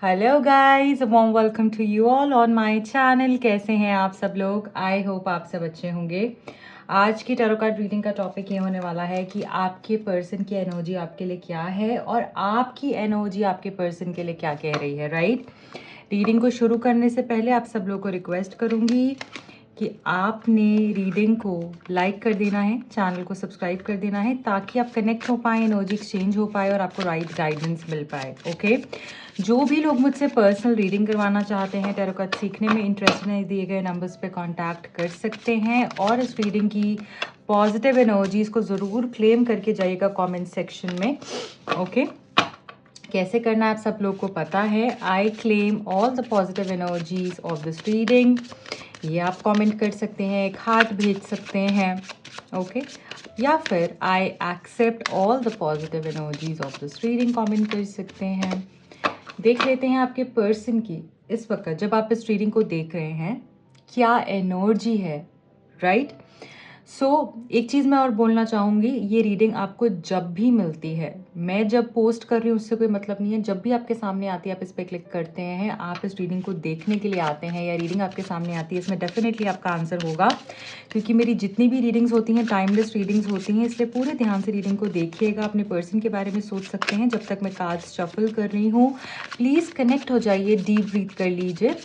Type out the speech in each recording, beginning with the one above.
Hello guys, warm welcome to you all on my channel. कैसे हैं आप सब लोग? आई होप आप सब अच्छे होंगे। आज की टैरो कार्ड रीडिंग का टॉपिक ये होने वाला है कि आपके पर्सन की एनर्जी आपके लिए क्या है और आपकी एनर्जी आपके पर्सन के लिए क्या कह रही है, राइट? रीडिंग को शुरू करने से पहले आप सब लोग को रिक्वेस्ट करूँगी कि आपने रीडिंग को लाइक कर देना है, चैनल को सब्सक्राइब कर देना है, ताकि आप कनेक्ट हो पाए, एनर्जी एक्सचेंज हो पाए और आपको राइट गाइडेंस मिल पाए। ओके, जो भी लोग मुझसे पर्सनल रीडिंग करवाना चाहते हैं, टैरो कार्ड सीखने में इंटरेस्टेड हैं, दिए गए नंबर्स पे कांटेक्ट कर सकते हैं और इस रीडिंग की पॉजिटिव एनर्जीज को ज़रूर क्लेम करके जाइएगा कमेंट सेक्शन में। ओके, कैसे करना है आप सब लोग को पता है। I claim all the positive energies of this reading. ये आप कमेंट कर सकते हैं, एक हार्ट भेज सकते हैं, ओके, या फिर I accept all the positive energies of this reading comment कर सकते हैं। देख लेते हैं आपके पर्सन की इस वक्त जब आप इस रीडिंग को देख रहे हैं क्या एनर्जी है, राइट? सो एक चीज़ मैं और बोलना चाहूँगी, ये रीडिंग आपको जब भी मिलती है, मैं जब पोस्ट कर रही हूँ उससे कोई मतलब नहीं है, जब भी आपके सामने आती है आप इस पर क्लिक करते हैं, आप इस रीडिंग को देखने के लिए आते हैं या रीडिंग आपके सामने आती है, इसमें डेफिनेटली आपका आंसर होगा, क्योंकि मेरी जितनी भी रीडिंग्स होती हैं टाइमलेस रीडिंग्स होती हैं, इसलिए पूरे ध्यान से रीडिंग को देखिएगा। अपने पर्सन के बारे में सोच सकते हैं जब तक मैं कार्ड्स शफल कर रही हूँ। प्लीज़ कनेक्ट हो जाइए, डीप ब्रीथ कर लीजिए।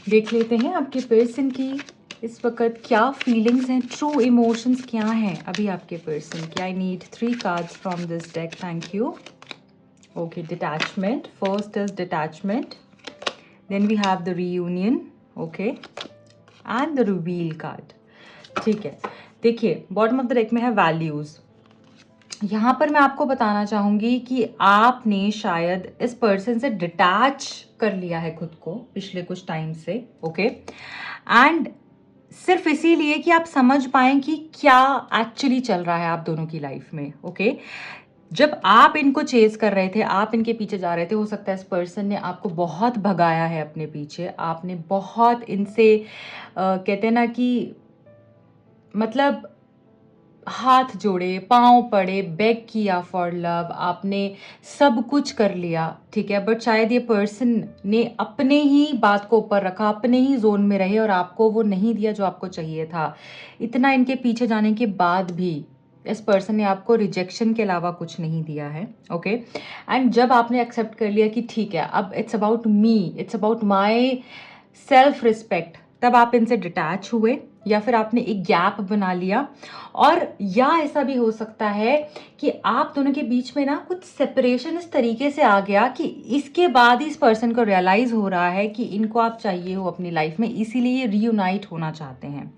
देख लेते हैं आपके पर्सन की इस वक्त क्या फीलिंग्स हैं, ट्रू इमोशंस क्या हैं अभी आपके पर्सन की। I need 3 cards from this deck, thank you. Okay, detachment, first is detachment, then we have the reunion, okay, and the reveal card. ठीक है, देखिए बॉटम ऑफ द डेक में है वैल्यूज। यहाँ पर मैं आपको बताना चाहूँगी कि आपने शायद इस पर्सन से डिटैच कर लिया है खुद को पिछले कुछ टाइम से, ओके, एंड सिर्फ इसीलिए कि आप समझ पाएं कि क्या एक्चुअली चल रहा है आप दोनों की लाइफ में, ओके। जब आप इनको चेज कर रहे थे, आप इनके पीछे जा रहे थे, हो सकता है इस पर्सन ने आपको बहुत भगाया है अपने पीछे, आपने बहुत इनसे कहते हैं ना कि मतलब हाथ जोड़े, पांव पड़े, बेग किया फॉर लव, आपने सब कुछ कर लिया, ठीक है, बट शायद ये पर्सन ने अपने ही बात को ऊपर रखा, अपने ही जोन में रहे और आपको वो नहीं दिया जो आपको चाहिए था। इतना इनके पीछे जाने के बाद भी इस पर्सन ने आपको रिजेक्शन के अलावा कुछ नहीं दिया है, ओके। एंड जब आपने एक्सेप्ट कर लिया कि ठीक है, अब it's about me, it's about my self respect, तब आप इनसे डिटैच हुए या फिर आपने एक गैप बना लिया। और या ऐसा भी हो सकता है कि आप दोनों के बीच में ना कुछ सेपरेशन इस तरीके से आ गया कि इसके बाद ही इस पर्सन को रियलाइज हो रहा है कि इनको आप चाहिए हो अपनी लाइफ में, इसीलिए रीयूनाइट होना चाहते हैं।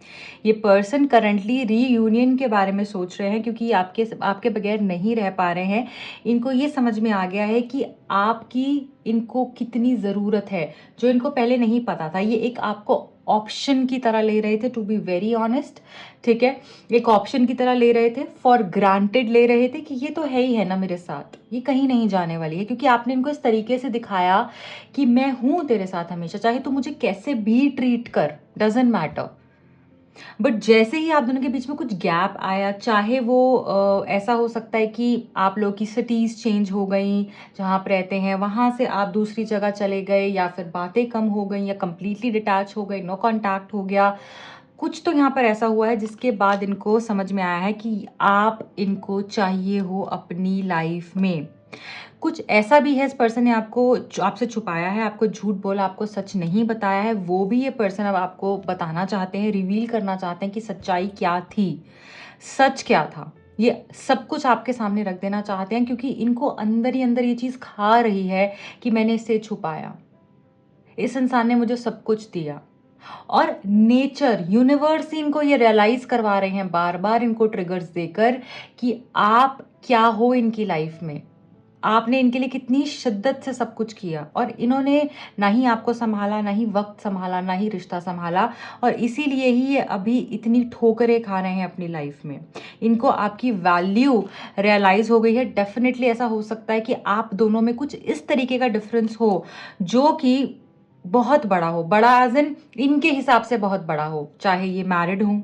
ये पर्सन करंटली रीयूनियन के बारे में सोच रहे हैं, क्योंकि आपके बगैर नहीं रह पा रहे हैं। इनको ये समझ में आ गया है कि आपकी इनको कितनी ज़रूरत है, जो इनको पहले नहीं पता था। ये एक आपको ऑप्शन की तरह ले रहे थे, टू बी वेरी ऑनेस्ट, ठीक है, एक ऑप्शन की तरह ले रहे थे, फॉर ग्रांटेड ले रहे थे कि ये तो है ही है ना मेरे साथ, ये कहीं नहीं जाने वाली है, क्योंकि आपने इनको इस तरीके से दिखाया कि मैं हूं तेरे साथ हमेशा, चाहे तू मुझे कैसे भी ट्रीट कर, डजेंट मैटर। बट जैसे ही आप दोनों के बीच में कुछ गैप आया, चाहे वो ऐसा हो सकता है कि आप लोग की सिटीज़ चेंज हो गई, जहाँ आप रहते हैं वहाँ से आप दूसरी जगह चले गए, या फिर बातें कम हो गई, या कंप्लीटली डिटैच हो गए, नो कांटेक्ट हो गया, कुछ तो यहाँ पर ऐसा हुआ है जिसके बाद इनको समझ में आया है कि आप इनको चाहिए हो अपनी लाइफ में। कुछ ऐसा भी है, इस पर्सन ने आपसे छुपाया है, आपको झूठ बोला, आपको सच नहीं बताया है, वो भी ये पर्सन अब आपको बताना चाहते हैं, रिवील करना चाहते हैं कि सच्चाई क्या थी, सच क्या था। ये सब कुछ आपके सामने रख देना चाहते हैं, क्योंकि इनको अंदर ही अंदर ये चीज़ खा रही है कि मैंने इससे छुपाया, इस इंसान ने मुझे सब कुछ दिया। और नेचर, यूनिवर्स इनको ये रियलाइज करवा रहे हैं बार बार इनको ट्रिगर्स देकर कि आप क्या हो इनकी लाइफ में, आपने इनके लिए कितनी शिद्दत से सब कुछ किया, और इन्होंने ना ही आपको संभाला, ना ही वक्त संभाला, ना ही रिश्ता संभाला, और इसीलिए ही ये अभी इतनी ठोकरें खा रहे हैं अपनी लाइफ में। इनको आपकी वैल्यू रियलाइज हो गई है। डेफिनेटली ऐसा हो सकता है कि आप दोनों में कुछ इस तरीके का डिफरेंस हो जो कि बहुत बड़ा हो, बड़ा एज इन इनके हिसाब से बहुत बड़ा हो, चाहे ये मैरिड हो,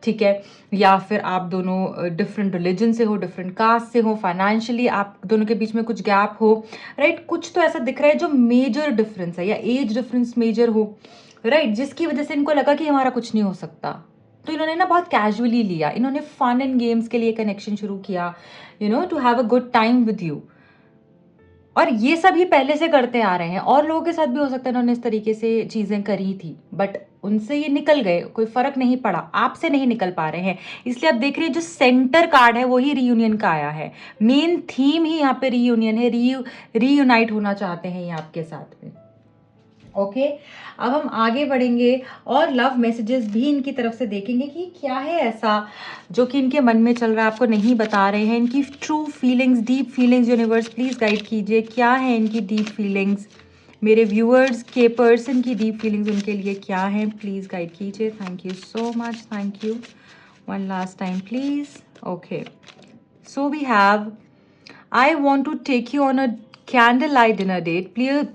ठीक है, या फिर आप दोनों डिफरेंट रिलीजन से हो, डिफरेंट कास्ट से हो, फाइनेंशियली आप दोनों के बीच में कुछ गैप हो, राइट, कुछ तो ऐसा दिख रहा है जो मेजर डिफरेंस है, या एज डिफरेंस मेजर हो, राइट, जिसकी वजह से इनको लगा कि हमारा कुछ नहीं हो सकता, तो इन्होंने ना बहुत कैजुअली लिया, इन्होंने फन एंड गेम्स के लिए कनेक्शन शुरू किया, to have a good time with you. और ये सब ही पहले से करते आ रहे हैं, और लोगों के साथ भी हो सकता है इन्होंने इस तरीके से चीजें करी थी, बट उनसे ये निकल गए, कोई फर्क नहीं पड़ा, आपसे नहीं निकल पा रहे हैं, इसलिए आप देख रहे हैं जो सेंटर कार्ड है वही रीयूनियन का आया है, मेन थीम ही यहाँ पे रीयूनियन है, रीयूनाइट होना चाहते हैं ये आपके साथ में। ओके, अब हम आगे बढ़ेंगे और लव मैसेजेस भी इनकी तरफ से देखेंगे कि क्या है ऐसा जो कि इनके मन में चल रहा है, आपको नहीं बता रहे हैं, इनकी true feelings, deep feelings, universe please guide कीजिए, क्या है इनकी डीप फीलिंग्स, मेरे व्यूअर्स के पर्सन की डीप फीलिंग्स उनके लिए क्या है, प्लीज गाइड कीजिए। Thank you so much, thank you, one last time please. Okay, so we have, I want to take you on a candlelight dinner date.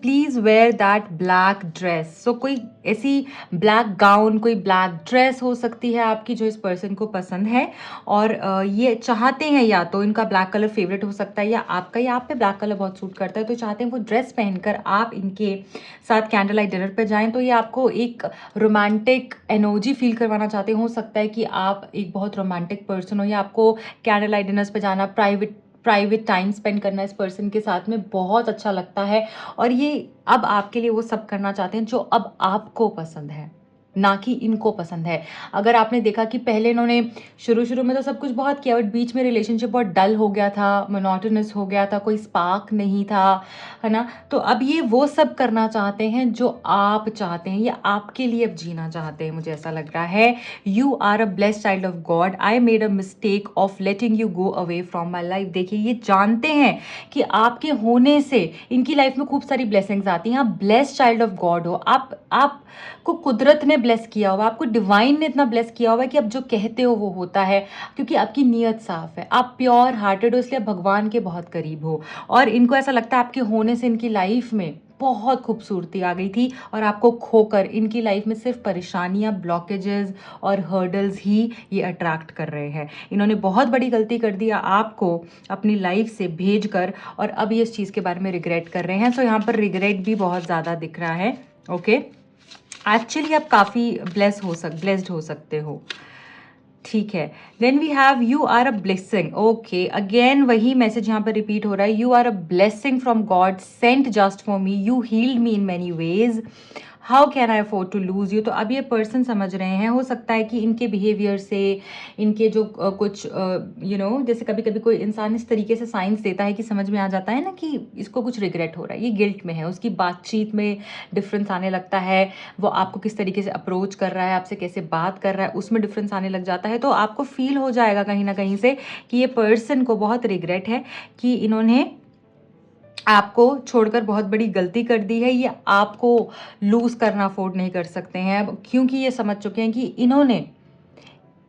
Please wear that black dress. So कोई ऐसी black gown, कोई black dress हो सकती है आपकी जो इस person को पसंद है, और ये चाहते हैं, या तो इनका ब्लैक कलर फेवरेट हो सकता है, या आपका, या आप पे ब्लैक कलर बहुत सूट करता है, तो चाहते हैं वो ड्रेस पहनकर आप इनके साथ कैंडल लाइट डिनर पे जाएं, तो ये आपको एक रोमांटिक एनर्जी फील करवाना चाहते हैं। हो सकता है कि आप एक बहुत रोमांटिक पर्सन हो, या आपको कैंडल लाइट डिनर्स पे जाना, प्राइवेट टाइम स्पेंड करना इस पर्सन के साथ में बहुत अच्छा लगता है, और ये अब आपके लिए वो सब करना चाहते हैं जो अब आपको पसंद है, ना कि इनको पसंद है। अगर आपने देखा कि पहले इन्होंने शुरू में तो सब कुछ बहुत किया, बट बीच में रिलेशनशिप बहुत डल हो गया था, मोनोटोनस हो गया था, कोई स्पार्क नहीं था, है ना, तो अब ये वो सब करना चाहते हैं जो आप चाहते हैं, ये आपके लिए अब जीना चाहते हैं, मुझे ऐसा लग रहा है। You are a blessed child of God, I made a mistake of letting you go away from my life. देखिए, ये जानते हैं कि आपके होने से इनकी लाइफ में खूब सारी ब्लेसिंग्स आती हैं, आप ब्लेस्ड चाइल्ड ऑफ गॉड हो, आपको कुदरत ने ब्लेस किया हुआ, आपको डिवाइन ने इतना ब्लेस किया हुआ है कि आप जो कहते हो वो होता है, क्योंकि आपकी नीयत साफ है, आप प्योर हार्टेड हो, इसलिए आप भगवान के बहुत करीब हो, और इनको ऐसा लगता है आपके होने से इनकी लाइफ में बहुत खूबसूरती आ गई थी, और आपको खोकर इनकी लाइफ में सिर्फ परेशानियां, ब्लॉकेजेस और हर्डल्स ही ये अट्रैक्ट कर रहे हैं। इन्होंने बहुत बड़ी गलती कर दी आपको अपनी लाइफ से भेज कर, और अब ये इस चीज़ के बारे में रिग्रेट कर रहे हैं। सो यहाँ पर रिग्रेट भी बहुत ज़्यादा दिख रहा है। ओके, एक्चुअली आप काफ़ी ब्लेस्ड हो सकते हो, ठीक है। Then we have you are a blessing. Okay, again वही मैसेज यहाँ पर रिपीट हो रहा है, you are a blessing from God sent just for me, you healed me in many ways, how can I afford to lose you. तो अब ये person समझ रहे हैं, हो सकता है कि इनके बिहेवियर से, इनके जो कुछ जैसे कभी कभी कोई इंसान इस तरीके से साइंस देता है कि समझ में आ जाता है ना कि इसको कुछ रिग्रेट हो रहा है, ये गिल्ट में है, उसकी बातचीत में डिफरेंस आने लगता है, वो आपको किस तरीके से अप्रोच कर रहा है, आपसे कैसे बात कर रहा है, उसमें डिफरेंस आने लग जाता है, तो आपको फील हो जाएगा कहीं ना कहीं से कि ये पर्सन को बहुत रिग्रेट है कि इन्होंने आपको छोड़कर बहुत बड़ी गलती कर दी है, ये आपको लूज करना अफोर्ड नहीं कर सकते हैं, क्योंकि ये समझ चुके हैं कि इन्होंने,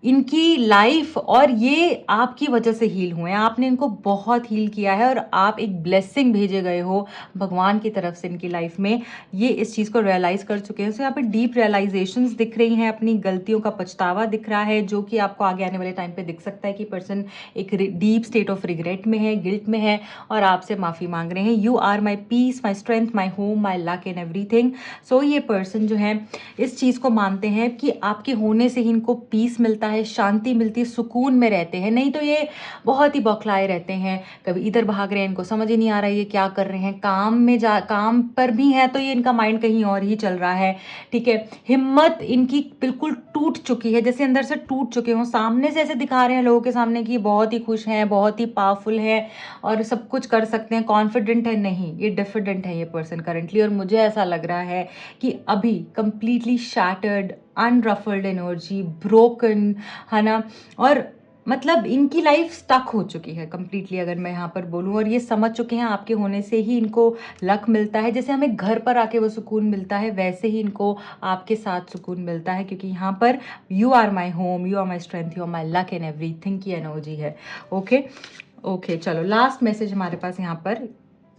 इनकी लाइफ और ये आपकी वजह से हील हुए हैं, आपने इनको बहुत हील किया है, और आप एक ब्लेसिंग भेजे गए हो भगवान की तरफ से इनकी लाइफ में, ये इस चीज़ को रियलाइज़ कर चुके हैं। सो यहाँ पे डीप रियलाइजेशंस दिख रही हैं, अपनी गलतियों का पछतावा दिख रहा है, जो कि आपको आगे आने वाले टाइम पे दिख सकता है कि पर्सन एक डीप स्टेट ऑफ रिग्रेट में है, गिल्ट में है, और आपसे माफ़ी मांग रहे हैं। You are my peace, my strength, my home, my luck and everything. So ये पर्सन जो है इस चीज़ को मानते हैं कि आपके होने से ही इनको पीस मिलता है, शांति मिलती है, सुकून में रहते हैं, नहीं तो ये बहुत ही बौखलाए रहते हैं, कभी इधर भाग रहे हैं, इनको समझ ही नहीं आ रहा है ये क्या कर रहे हैं, काम पर भी है तो ये इनका माइंड कहीं और ही चल रहा है, ठीक है। हिम्मत इनकी बिल्कुल टूट चुकी है, जैसे अंदर से टूट चुके हों, सामने से ऐसे दिखा रहे हैं लोगों के सामने कि बहुत ही खुश हैं, बहुत ही पावरफुल है और सब कुछ कर सकते हैं, कॉन्फिडेंट है, नहीं, ये डिफिडेंट है ये पर्सन करंटली, और मुझे ऐसा लग रहा है कि अभी कंप्लीटली शैटर्ड, अनरफल्ड एनर्जी, ब्रोकन, है ना, और मतलब इनकी लाइफ स्टक हो चुकी है कंप्लीटली, अगर मैं यहाँ पर बोलूँ, और ये समझ चुके हैं आपके होने से ही इनको लक मिलता है, जैसे हमें घर पर आके वो सुकून मिलता है, वैसे ही इनको आपके साथ सुकून मिलता है, क्योंकि यहाँ पर you are my home, you are my strength, you are my luck and everything की एनर्जी है। ओके, चलो लास्ट मैसेज हमारे पास यहाँ पर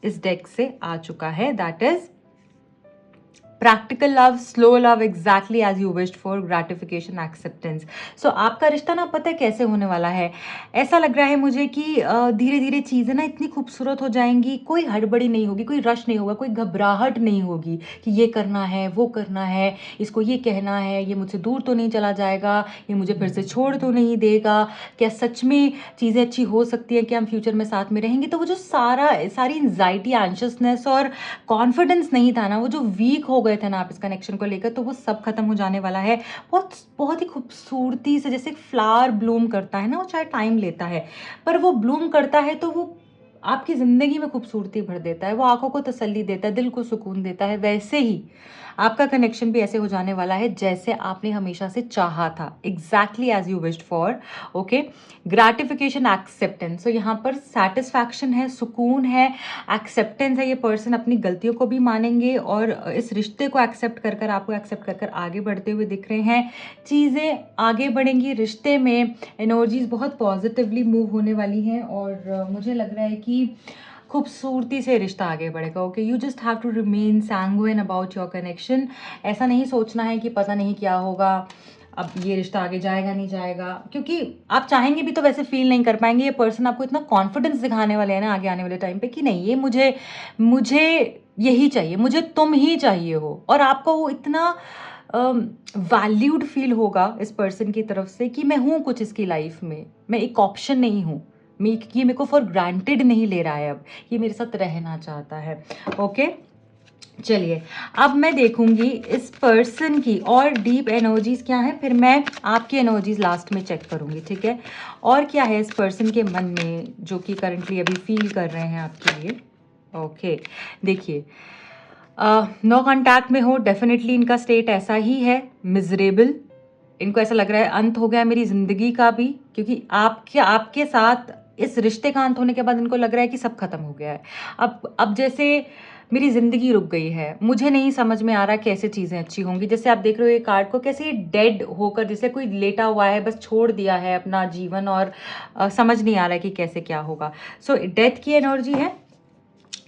इस डेक से आ चुका है, that is practical love, slow love, exactly as you wished for, gratification, acceptance. So आपका रिश्ता ना पता है कैसे होने वाला है, ऐसा लग रहा है मुझे कि धीरे धीरे चीज़ें ना इतनी खूबसूरत हो जाएंगी, कोई हड़बड़ी नहीं होगी, कोई रश नहीं होगा, कोई घबराहट नहीं होगी कि ये करना है, वो करना है, इसको ये कहना है, ये मुझसे दूर तो नहीं चला जाएगा, ये मुझे फिर से छोड़ तो नहीं देगा, क्या सच में चीज़ें अच्छी हो सकती है, क्या हम फ्यूचर में साथ में रहेंगे। तो वो जो सारी एंजाइटी, एंशियसनेस और कॉन्फिडेंस नहीं था ना, वो जो वीक हो गए थे ना आप इस कनेक्शन को लेकर, तो वो सब खत्म हो जाने वाला है। बहुत बहुत ही खूबसूरती से, जैसे एक फ्लावर ब्लूम करता है ना, वो चाहे टाइम लेता है पर वो ब्लूम करता है, तो वो आपकी ज़िंदगी में खूबसूरती भर देता है, वो आंखों को तसल्ली देता है, दिल को सुकून देता है। वैसे ही आपका कनेक्शन भी ऐसे हो जाने वाला है जैसे आपने हमेशा से चाहा था, exactly as you wished for. Okay, gratification, acceptance. तो यहाँ पर सेटिस्फैक्शन है, सुकून है, एक्सेप्टेंस है। ये पर्सन अपनी गलतियों को भी मानेंगे और इस रिश्ते को एक्सेप्ट कर कर, आपको एक्सेप्ट कर कर आगे बढ़ते हुए दिख रहे हैं। चीज़ें आगे बढ़ेंगी, रिश्ते में एनर्जीज बहुत पॉजिटिवली मूव होने वाली हैं और मुझे लग रहा है कि खूबसूरती से रिश्ता आगे बढ़ेगा। Okay, you just have to remain sanguine about your connection. ऐसा नहीं सोचना है कि पता नहीं क्या होगा, अब ये रिश्ता आगे जाएगा नहीं जाएगा, क्योंकि आप चाहेंगे भी तो वैसे फील नहीं कर पाएंगे। ये पर्सन आपको इतना कॉन्फिडेंस दिखाने वाले हैं ना आगे आने वाले टाइम पे कि नहीं, ये मुझे मुझे यही चाहिए, मुझे तुम ही चाहिए हो। और आपको वो इतना वैल्यूड फील होगा इस पर्सन की तरफ से कि मैं हूँ कुछ इसकी लाइफ में, मैं एक ऑप्शन नहीं हूँ, ये मेरे को फॉर ग्रांटेड नहीं ले रहा है, अब ये मेरे साथ रहना चाहता है। ओके, चलिए अब मैं देखूंगी इस पर्सन की और डीप एनर्जीज क्या है, फिर मैं आपकी एनर्जीज लास्ट में चेक करूंगी, ठीक है। और क्या है इस पर्सन के मन में जो कि करंटली अभी फील कर रहे हैं आपके लिए। ओके, देखिए, नो कांटेक्ट में हो, डेफिनेटली इनका स्टेट ऐसा ही है, मिजरेबल। इनको ऐसा लग रहा है अंत हो गया मेरी ज़िंदगी का भी, क्योंकि आपके साथ इस रिश्ते का अंत होने के बाद इनको लग रहा है कि सब खत्म हो गया है। अब जैसे मेरी ज़िंदगी रुक गई है, मुझे नहीं समझ में आ रहा कैसे चीज़ें अच्छी होंगी। जैसे आप देख रहे हो ये कार्ड को, कैसे ये डेड होकर, जैसे कोई लेटा हुआ है, बस छोड़ दिया है अपना जीवन और समझ नहीं आ रहा है कि कैसे क्या होगा। सो डेथ की एनर्जी है,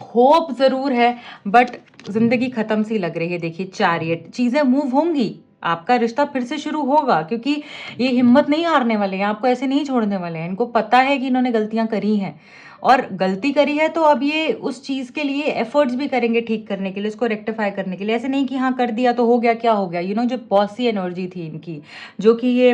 होप ज़रूर है, बट ज़िंदगी ख़त्म सी लग रही है। देखिए चैरियट, चीज़ें मूव होंगी, आपका रिश्ता फिर से शुरू होगा, क्योंकि ये हिम्मत नहीं हारने वाले हैं, आपको ऐसे नहीं छोड़ने वाले हैं। इनको पता है कि इन्होंने गलतियां करी हैं और गलती करी है, तो अब ये उस चीज़ के लिए एफर्ट्स भी करेंगे ठीक करने के लिए, उसको रेक्टिफाई करने के लिए। ऐसे नहीं कि हाँ कर दिया तो हो गया, क्या हो गया, जो बॉसी एनर्जी थी इनकी, जो कि ये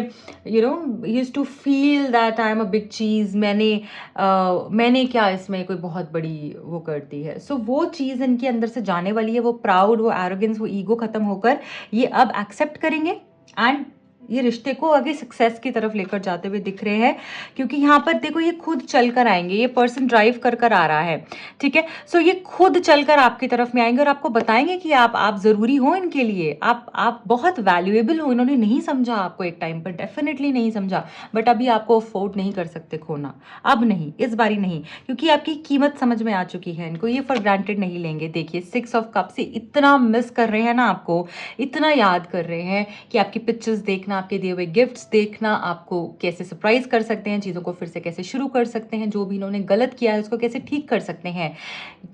used to feel that I am a big चीज़, मैंने क्या इसमें कोई बहुत बड़ी वो कर दी है। सो वो चीज़ इनके अंदर से जाने वाली है, वो प्राउड, वो एरोगेंस, वो ईगो खत्म होकर ये अब एक्सेप्ट करेंगे एंड ये रिश्ते को आगे सक्सेस की तरफ लेकर जाते हुए दिख रहे हैं। क्योंकि यहाँ पर देखो ये खुद चल कर आएंगे, ये पर्सन ड्राइव कर कर आ रहा है, ठीक है। सो ये खुद चलकर आपकी तरफ में आएंगे और आपको बताएंगे कि आप ज़रूरी हो इनके लिए, आप बहुत वैल्यूएबल हो। इन्होंने नहीं समझा आपको एक टाइम पर, डेफिनेटली नहीं समझा, बट अभी आपको अफोर्ड नहीं कर सकते खोना, अब नहीं, इस बारी नहीं, क्योंकि आपकी कीमत समझ में आ चुकी है इनको, ये फॉर ग्रांटेड नहीं लेंगे। देखिए 6 ऑफ कप से इतना मिस कर रहे हैं ना आपको, इतना याद कर रहे हैं कि आपकी पिक्चर्स देखना, आपके दिए हुए गिफ्ट्स देखना, आपको कैसे सरप्राइज कर सकते हैं, चीज़ों को फिर से कैसे शुरू कर सकते हैं, जो भी इन्होंने गलत किया है उसको कैसे ठीक कर सकते हैं,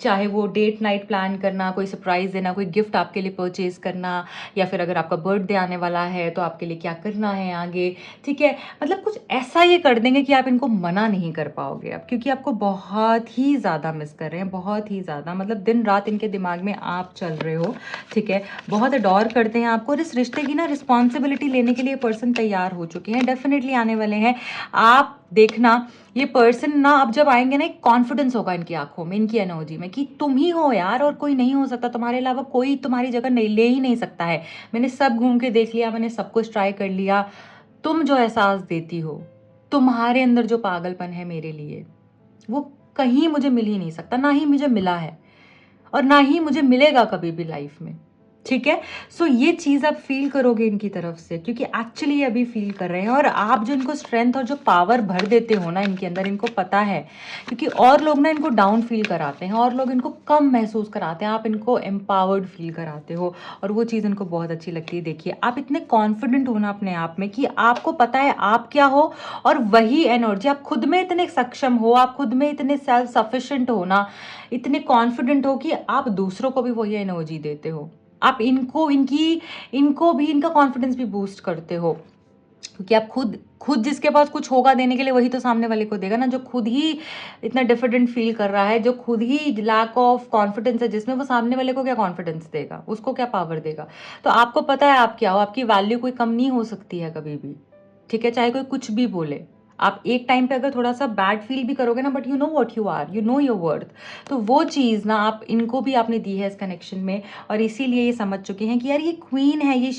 चाहे वो डेट नाइट प्लान करना, कोई सरप्राइज देना, कोई गिफ्ट आपके लिए परचेज करना, या फिर अगर आपका बर्थडे आने वाला है तो आपके लिए क्या करना है आगे, ठीक है। मतलब कुछ ऐसा ये कर देंगे कि आप इनको मना नहीं कर पाओगे अब, क्योंकि आपको बहुत ही ज़्यादा मिस कर रहे हैं, बहुत ही ज़्यादा, मतलब दिन रात इनके दिमाग में आप चल रहे हो, ठीक है। बहुत अडोर करते हैं आपको और इस रिश्ते की ना रिस्पॉन्सिबिलिटी लेने के लिए पर्सन तैयार हो चुके हैं, डेफिनेटली आने वाले हैं। आप देखना ये पर्सन ना अब जब आएंगे ना, एक कॉन्फिडेंस होगा इनकी आंखों में, इनकी एनर्जी में, कि तुम ही हो यार और कोई नहीं हो सकता, तुम्हारे अलावा कोई तुम्हारी जगह नहीं ले ही नहीं सकता है। मैंने सब घूम के देख लिया, मैंने सब कुछ ट्राई कर लिया, तुम जो एहसास देती हो, तुम्हारे अंदर जो पागलपन है मेरे लिए, वो कहीं मुझे मिल ही नहीं सकता, ना ही मुझे मिला है और ना ही मुझे मिलेगा कभी भी लाइफ में, ठीक है। सो ये चीज़ आप फील करोगे इनकी तरफ से, क्योंकि एक्चुअली ये अभी फील कर रहे हैं। और आप जो इनको स्ट्रेंथ और जो पावर भर देते हो ना इनके अंदर, इनको पता है, क्योंकि और लोग ना इनको डाउन फील कराते हैं, और लोग इनको कम महसूस कराते हैं, आप इनको एम्पावर्ड फील कराते हो और वो चीज़ इनको बहुत अच्छी लगती है। देखिए आप इतने कॉन्फिडेंट हो ना अपने आप में कि आपको पता है आप क्या हो, और वही एनर्जी आप खुद में इतने सक्षम हो, आप खुद में इतने सेल्फ सफिशिएंट हो ना, इतने कॉन्फिडेंट हो कि आप दूसरों को भी वही एनर्जी देते हो। आप इनको भी इनका कॉन्फिडेंस भी बूस्ट करते हो, क्योंकि आप खुद जिसके पास कुछ होगा देने के लिए वही तो सामने वाले को देगा ना। जो खुद ही इतना डिफिडेंट फील कर रहा है, जो खुद ही लैक ऑफ कॉन्फिडेंस है जिसमें, वो सामने वाले को क्या कॉन्फिडेंस देगा, उसको क्या पावर देगा। तो आपको पता है आप क्या हो, आपकी वैल्यू कोई कम नहीं हो सकती है कभी भी, ठीक है, चाहे कोई कुछ भी बोले। आप एक टाइम पे अगर थोड़ा सा बैड फील भी करोगे ना, but you know what you are, you know your worth. तो वो चीज़ ना आप इनको भी आपने दी है इस कनेक्शन में, और इसीलिए ये समझ चुके हैं कि यार ये क्वीन है, ये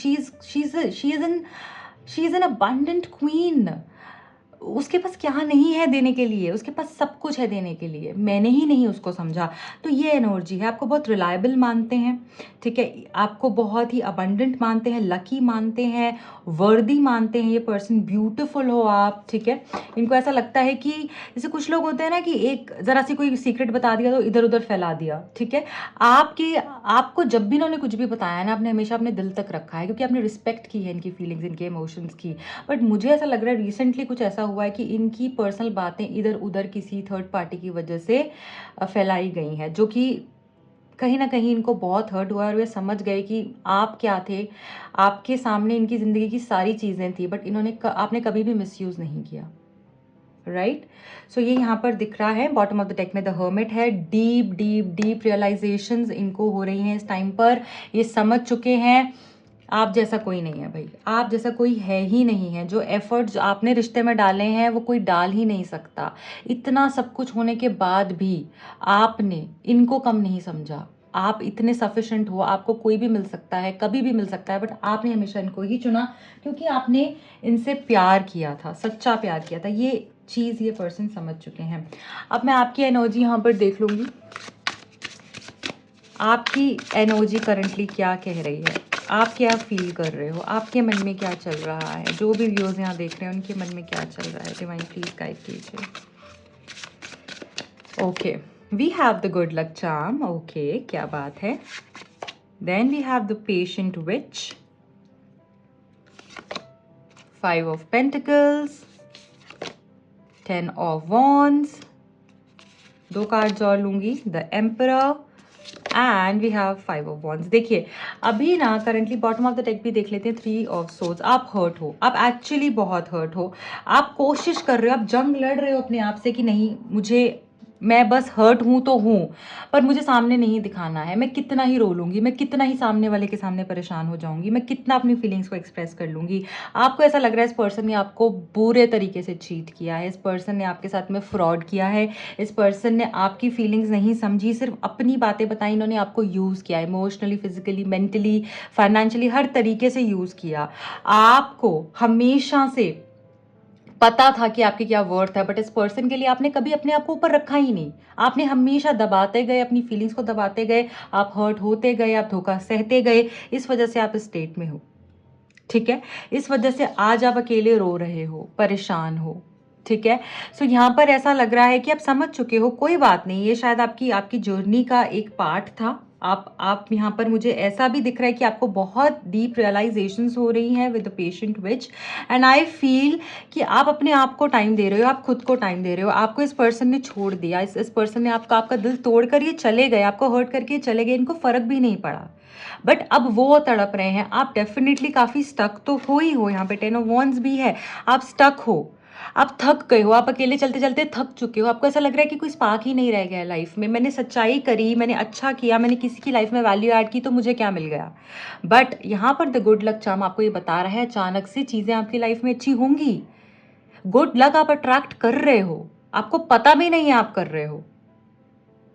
she is an abundant queen. उसके पास क्या नहीं है देने के लिए, उसके पास सब कुछ है देने के लिए, मैंने ही नहीं उसको समझा। तो ये एनर्जी है, आपको बहुत रिलायबल मानते हैं, ठीक है, आपको बहुत ही अबंडेंट मानते हैं, लकी मानते हैं, वर्दी मानते हैं ये पर्सन, ब्यूटीफुल हो आप, ठीक है। इनको ऐसा लगता है कि जैसे कुछ लोग होते हैं ना कि एक ज़रा सी कोई सीक्रेट बता दिया तो इधर उधर फैला दिया, ठीक है। आपको जब भी इन्होंने कुछ भी बताया ना, आपने हमेशा अपने दिल तक रखा है, क्योंकि आपने रिस्पेक्ट की है इनकी फीलिंग्स, इनके इमोशंस की। बट मुझे ऐसा लग रहा है रिसेंटली कुछ ऐसा हुआ है कि इनकी पर्सनल बातें इधर उधर किसी थर्ड पार्टी की वजह से फैलाई गई हैं, जो कि कहीं ना कहीं इनको बहुत हर्ट हुआ, और वे समझ गए कि आप क्या थे, आपके सामने इनकी ज़िंदगी की सारी चीज़ें थी, बट आपने कभी भी मिसयूज़ नहीं किया, राइट। सो ये यहाँ पर दिख रहा है बॉटम ऑफ द डेक में द हर्मिट है। डीप डीप डीप रियलाइजेशंस इनको हो रही हैं इस टाइम पर, ये समझ चुके हैं आप जैसा कोई नहीं है भाई, आप जैसा कोई है ही नहीं है। जो एफर्ट्स आपने रिश्ते में डाले हैं वो कोई डाल ही नहीं सकता। इतना सब कुछ होने के बाद भी आपने इनको कम नहीं समझा। आप इतने सफिशेंट हो, आपको कोई भी मिल सकता है, कभी भी मिल सकता है, बट आपने हमेशा इनको ही चुना, क्योंकि आपने इनसे प्यार किया था, सच्चा प्यार किया था। ये चीज़ ये पर्सन समझ चुके हैं। अब मैं आपकी एनर्जी यहाँ पर देख लूँगी, आपकी एनर्जी करंटली क्या कह रही है, आप क्या फील कर रहे हो, आपके मन में क्या चल रहा है। जो भी व्यूअर्स यहाँ देख रहे हैं उनके मन में क्या चल रहा है, डिवाइन प्लीज गाइड कीजिए। Okay, we have the good luck charm, okay, क्या बात है। Then we have the patient witch, 5 of pentacles, 10 of wands, 2 cards और लूंगी, the emperor and we have 5 of wands. देखिए अभी ना currently bottom of the deck भी देख लेते हैं, 3 ऑफ सोर्ड्स। आप हर्ट हो, आप एक्चुअली बहुत हर्ट हो, आप कोशिश कर रहे हो, आप जंग लड़ रहे हो अपने आप से कि नहीं मैं बस हर्ट हूँ तो हूँ, पर मुझे सामने नहीं दिखाना है। मैं कितना ही रो लूँगी, मैं कितना ही सामने वाले के सामने परेशान हो जाऊँगी, मैं कितना अपनी फीलिंग्स को एक्सप्रेस कर लूँगी। आपको ऐसा लग रहा है इस पर्सन ने आपको बुरे तरीके से चीट किया है, इस पर्सन ने आपके साथ में फ्रॉड किया है, इस पर्सन ने आपकी फीलिंग्स नहीं समझी, सिर्फ अपनी बातें बताई, इन्होंने आपको यूज़ किया, इमोशनली, फिजिकली, मेंटली, फाइनेंशियली, हर तरीके से यूज़ किया। आपको हमेशा से पता था कि आपकी क्या वर्थ है, बट इस पर्सन के लिए आपने कभी अपने आप को ऊपर रखा ही नहीं। आपने हमेशा दबाते गए, अपनी फीलिंग्स को दबाते गए, आप हर्ट होते गए, आप धोखा सहते गए। इस वजह से आप इस स्टेट में हो, ठीक है। इस वजह से आज आप अकेले रो रहे हो, परेशान हो, ठीक है। सो यहाँ पर ऐसा लग रहा है कि आप समझ चुके हो, कोई बात नहीं, ये शायद आपकी जर्नी का एक पार्ट था। आप यहाँ पर मुझे ऐसा भी दिख रहा है कि आपको बहुत डीप रियलाइजेशंस हो रही हैं with the patient which, and I feel कि आप अपने आप को टाइम दे रहे हो, आप खुद को टाइम दे रहे हो। आपको इस पर्सन ने छोड़ दिया, इस पर्सन ने आपका दिल तोड़कर ये चले गए, आपको हर्ट करके चले गए, इनको फर्क भी नहीं पड़ा। बट अब वो तड़प रहे हैं। आप डेफिनेटली काफ़ी स्टक तो हो ही हो, यहाँ पे 10 ऑफ वॉन्ड्स भी है, आप स्टक हो, आप थक गए हो, आप अकेले चलते चलते थक चुके हो। आपको ऐसा लग रहा है कि कोई स्पार्क ही नहीं रह गया है लाइफ में। मैंने सच्चाई करी, मैंने अच्छा किया, मैंने किसी की लाइफ में वैल्यू ऐड की, तो मुझे क्या मिल गया। बट यहाँ पर द गुड लक चार्म आपको ये बता रहा है अचानक से चीज़ें आपकी लाइफ में अच्छी होंगी। गुड लक आप अट्रैक्ट कर रहे हो, आपको पता भी नहीं है आप कर रहे हो,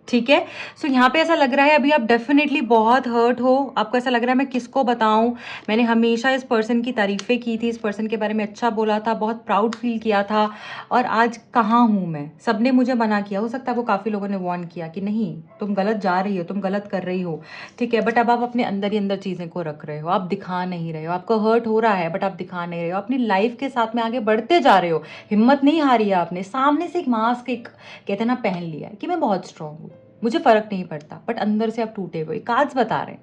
ठीक है। सो यहाँ पे ऐसा लग रहा है अभी आप डेफिनेटली बहुत हर्ट हो। आपको ऐसा लग रहा है मैं किसको बताऊं, मैंने हमेशा इस पर्सन की तारीफ़ें की थी, इस पर्सन के बारे में अच्छा बोला था, बहुत प्राउड फील किया था, और आज कहाँ हूँ मैं। सबने मुझे मना किया, हो सकता है वो काफ़ी लोगों ने वार्न किया कि नहीं तुम गलत जा रही हो, तुम गलत कर रही हो, ठीक है। बट अब आप अपने अंदर ही अंदर चीज़ें को रख रहे हो, आप दिखा नहीं रहे हो। आपको हर्ट हो रहा है बट आप दिखा नहीं रहे हो, अपनी लाइफ के साथ में आगे बढ़ते जा रहे हो। हिम्मत नहीं हारी है आपने, सामने से एक मास्क, एक कहते हैं ना, पहन लिया है कि मैं बहुत स्ट्रांग हूँ, मुझे फर्क नहीं पड़ता, बट अंदर से आप टूटे हुए। कार्ड्स बता रहे हैं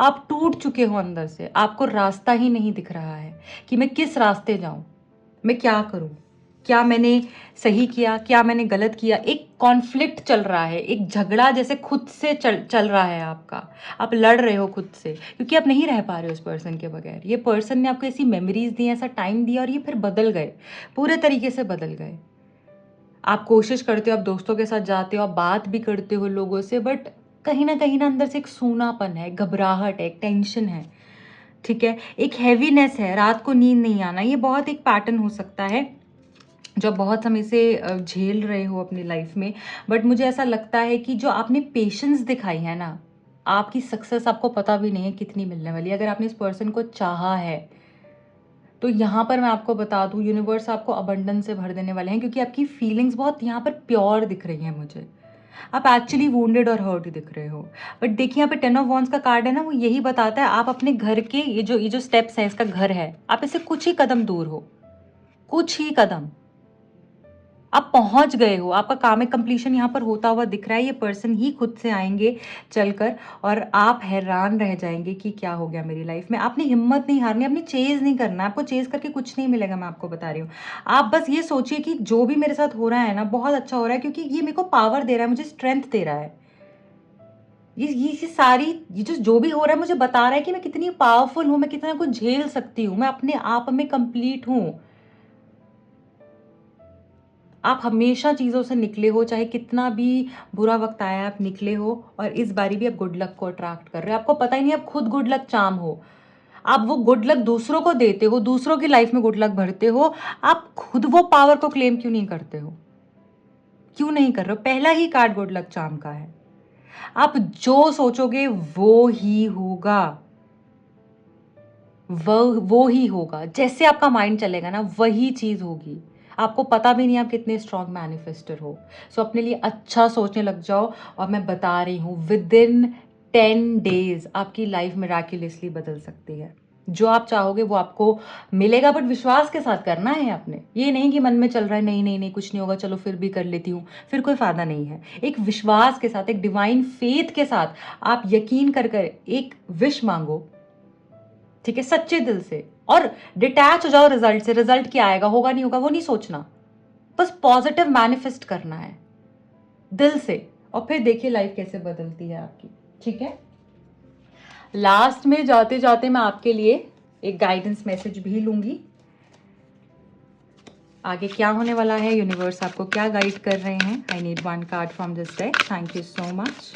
आप टूट चुके हो अंदर से, आपको रास्ता ही नहीं दिख रहा है कि मैं किस रास्ते जाऊं, मैं क्या करूं, क्या मैंने सही किया, क्या मैंने गलत किया। एक कॉन्फ्लिक्ट चल रहा है, एक झगड़ा जैसे खुद से चल रहा है आपका। आप लड़ रहे हो खुद से क्योंकि आप नहीं रह पा रहे हो उस पर्सन के बगैर। ये पर्सन ने आपको ऐसी मेमोरीज दी, ऐसा टाइम दिया और ये फिर बदल गए, पूरे तरीके से बदल गए। आप कोशिश करते हो, आप दोस्तों के साथ जाते हो, आप बात भी करते हो लोगों से, बट कहीं ना अंदर से एक सूनापन है, घबराहट है, एक टेंशन है, ठीक है, एक हैवीनेस है, रात को नींद नहीं आना। ये बहुत एक पैटर्न हो सकता है जो बहुत समय से झेल रहे हो अपनी लाइफ में। बट मुझे ऐसा लगता है कि जो आपने पेशेंस दिखाई है ना, आपकी सक्सेस आपको पता भी नहीं है कितनी मिलने वाली है। अगर आपने इस पर्सन को चाहा है तो यहाँ पर मैं आपको बता दूँ, यूनिवर्स आपको अबंडेंस से भर देने वाले हैं, क्योंकि आपकी फीलिंग्स बहुत यहाँ पर प्योर दिख रही हैं मुझे। आप एक्चुअली वुंडेड और हर्ट दिख रहे हो। बट देखिए यहाँ पे 10 ऑफ वॉन्ड्स का कार्ड है ना, वो यही बताता है आप अपने घर के ये जो स्टेप्स हैं, इसका घर है, आप इससे कुछ ही कदम दूर हो, कुछ ही कदम आप पहुंच गए हो। आपका काम है, कंप्लीशन यहाँ पर होता हुआ दिख रहा है। ये पर्सन ही खुद से आएंगे चलकर और आप हैरान रह जाएंगे कि क्या हो गया मेरी लाइफ में। आपने हिम्मत नहीं हारनी, आपने चेज नहीं करना। आपको चेज करके कुछ नहीं मिलेगा, मैं आपको बता रही हूँ। आप बस ये सोचिए कि जो भी मेरे साथ हो रहा है ना, बहुत अच्छा हो रहा है, क्योंकि ये मेरे को पावर दे रहा है, मुझे स्ट्रेंथ दे रहा है। ये सारी ये जो भी हो रहा है मुझे बता रहा है कि मैं कितनी पावरफुल हूँ, मैं कितना कुछ झेल सकती हूँ, मैं अपने आप में कंप्लीट हूँ। आप हमेशा चीज़ों से निकले हो, चाहे कितना भी बुरा वक्त आया आप निकले हो, और इस बारी भी आप गुड लक को अट्रैक्ट कर रहे हो। आपको पता ही नहीं आप खुद गुड लक चार्म हो। आप वो गुड लक दूसरों को देते हो, दूसरों की लाइफ में गुड लक भरते हो। आप खुद वो पावर को क्लेम क्यों नहीं करते हो? क्यों नहीं कर रहे हो? पहला ही कार्ड गुड लक चार्म का है। आप जो सोचोगे वो ही होगा, वो ही होगा। जैसे आपका माइंड चलेगा ना, वही चीज होगी। आपको पता भी नहीं आप कितने स्ट्रॉन्ग मैनिफेस्टर हो। सो अपने लिए अच्छा सोचने लग जाओ, और मैं बता रही हूँ विद इन 10 डेज आपकी लाइफ मिराक्युलसली बदल सकती है। जो आप चाहोगे वो आपको मिलेगा, बट विश्वास के साथ करना है आपने। ये नहीं कि मन में चल रहा है नहीं नहीं नहीं कुछ नहीं होगा, चलो फिर भी कर लेती हूँ, फिर कोई फायदा नहीं है। एक विश्वास के साथ, एक डिवाइन फेथ के साथ आप यकीन कर कर एक विश मांगो, ठीक है, सच्चे दिल से, और डिटैच हो जाओ रिजल्ट से। रिजल्ट क्या आएगा, होगा नहीं होगा, वो नहीं सोचना, बस पॉजिटिव मैनिफेस्ट करना है दिल से, और फिर देखिए लाइफ कैसे बदलती है आपकी, ठीक है। लास्ट में जाते जाते मैं आपके लिए एक गाइडेंस मैसेज भी लूंगी। आगे क्या होने वाला है, यूनिवर्स आपको क्या गाइड कर रहे हैं। I need 1 card from this deck. Thank you so much.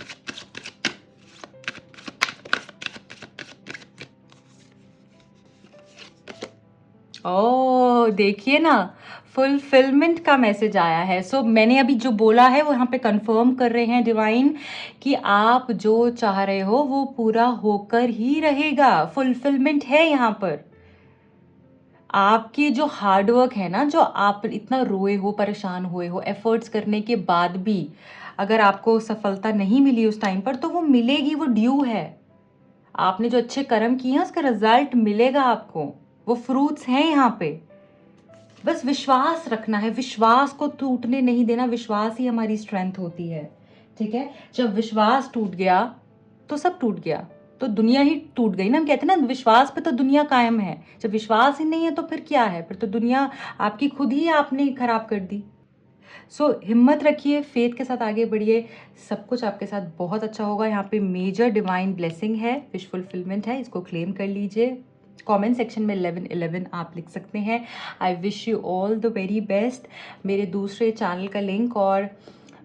Oh देखिए ना, फुलफिलमेंट का मैसेज आया है। सो मैंने अभी जो बोला है वो यहाँ पे कंफर्म कर रहे हैं डिवाइन कि आप जो चाह रहे हो वो पूरा होकर ही रहेगा। फुलफिलमेंट है यहाँ पर। आपकी जो हार्डवर्क है ना, जो आप इतना रोए हो, परेशान हुए हो, एफर्ट्स करने के बाद भी अगर आपको सफलता नहीं मिली उस टाइम पर, तो वो मिलेगी, वो ड्यू है। आपने जो अच्छे कर्म किए हैं उसका रिजल्ट मिलेगा आपको, वो फ्रूट्स हैं यहाँ पे। बस विश्वास रखना है, विश्वास को टूटने नहीं देना। विश्वास ही हमारी स्ट्रेंथ होती है, ठीक है। जब विश्वास टूट गया तो सब टूट गया, तो दुनिया ही टूट गई ना। हम कहते हैं ना, विश्वास पे तो दुनिया कायम है। जब विश्वास ही नहीं है तो फिर क्या है, फिर तो दुनिया आपकी खुद ही आपने खराब कर दी। सो हिम्मत रखिए, फेथ के साथ आगे बढ़िए, सब कुछ आपके साथ बहुत अच्छा होगा। यहाँ पे मेजर डिवाइन ब्लेसिंग है, विश फुलफिलमेंट है, इसको क्लेम कर लीजिए। कमेंट सेक्शन में 1111 आप लिख सकते हैं। I wish you all the very best. मेरे दूसरे चैनल का लिंक और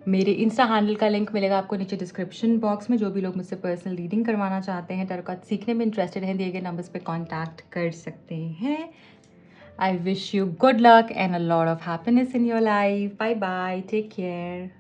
मेरे इंस्टा हैंडल का लिंक मिलेगा आपको नीचे डिस्क्रिप्शन बॉक्स में। जो भी लोग मुझसे पर्सनल रीडिंग करवाना चाहते हैं, टैरो कार्ड सीखने में इंटरेस्टेड हैं, दिए गए नंबर्स पे कांटेक्ट कर सकते हैं। I wish you good luck and a lot of happiness in your life. Bye bye. Take care.